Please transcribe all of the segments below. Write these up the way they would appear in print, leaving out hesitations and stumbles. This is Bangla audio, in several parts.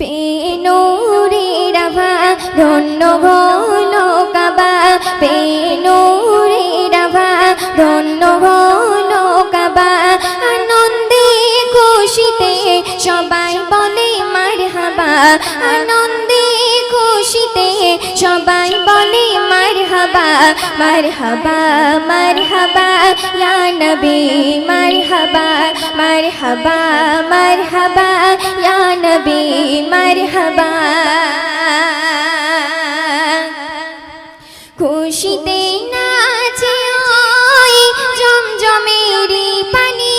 পেনুরের আভা ধন্য হলো কাবা, পেনুরের আভা ধন্য হলো কাবা। আনন্দে খুশিতে সবাই বলে মারহাবা, আনন্দে খুশিতে সবাই বলে মারহাবা। মারহাবা মারহাবা ইয়া নবী মারহাবা, মারহাবা মারহাবা ইয়া নবী মারহাবা। খুশিতে নাচে ওই জমজমেরি পানি,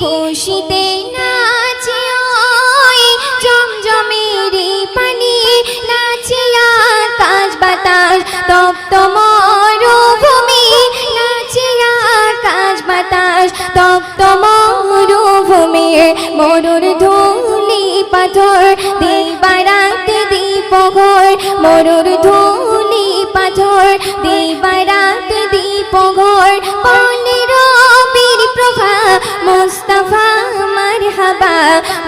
খুশিতে নাচে ওই জমজমেরি পানি। নাচে আকাশ বাতাস তপ্ত মরুভূমি, নাচে আকাশ বাতাস তপ্ত মরুভূমি। মরুর ধুলি পাথর দিবারাতে দীপঘর, মরুর ধুলি পাথর দিবারাতে দীপঘর। বলে রবির প্রভা মুস্তাফা মারহাবা,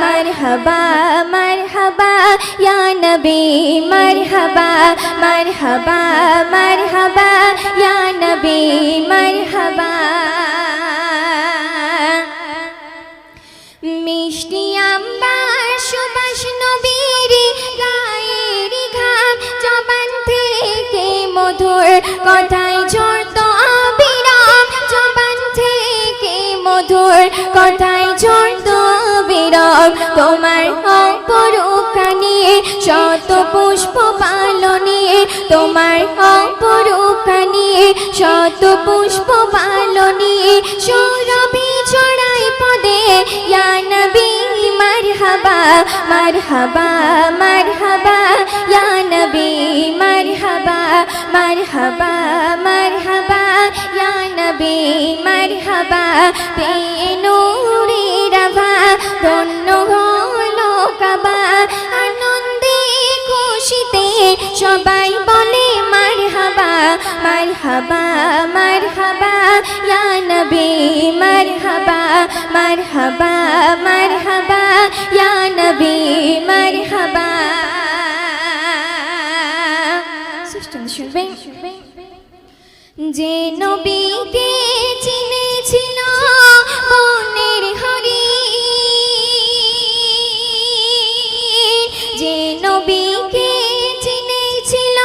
মারহাবা মারহাবা ইয়া নবী মারহাবা, মারহাবা মারহাবা ইয়া নবী মারহাবা। মিষ্টি আম্বার সুবাস নবীর গায়ের ঘাম, জবান থেকে মধুর কথায় ঝরতো অবিরাম, জবান থেকে মধুর কথায় ঝরতো অবিরাম। তোমার অপরূপ কানে শত পুষ্প পালনে, তোমার অপরূপ কানে শত পুষ্প পালনে। সৌরভে ছড়াই পদে ইয়া নবী মারহাবা, মারহাবা মারহাবা ইয়া নবী মারহাবা, মারহাবা মারহাবা ইয়া নবী মারহাবা। পেনুরের আভা ধন্য হলো কাবা, আনন্দে খুশিতে সবাই বলে মারহাবা, মারহাবা মারহাবা ইয়া নবী মারহাবা, মারহাবা মারহাবা ইয়া নবী মারহাবা। শুনবেন যে নবীকে চিনেছিল বনের হরিণ, যে নবীকে চিনেছিল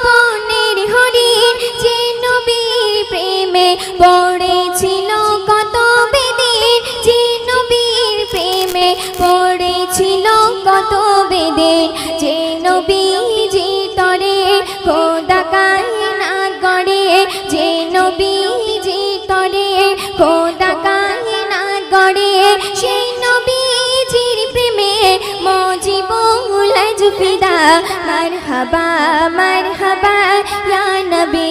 বনের হরিণ, যে নবীর প্রেমে পড়েছিল কত বেদিন, যে নবীর প্রেমে পড়েছিল কত বেদিন। যে নবীজি তরে খোদা কায়নাত গড়ে, যে নবীজি তরে খোদা কায়নাত গড়ে। সেই নবীজির প্রেমে মজিবুল ফিদা। মারহাবা মারহাবা ইয়া নবী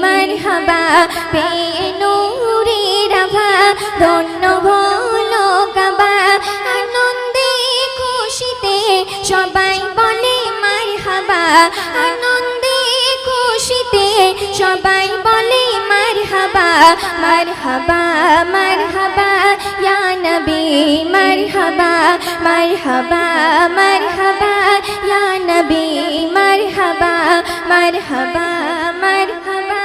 মারহাবা। পেনুরের আভা ধন্য হলো কাবা, আনন্দে খুশিতে সবাই বলে মারহাবা, আনন্দে খুশিতে সবাই বলে মারহাবা। মারহাবা মারহাবা ইয়া নবী মারহাবা, মারহাবা মারহাবা ইয়া নবী মারহাবা, মারহাবা মারহাবা।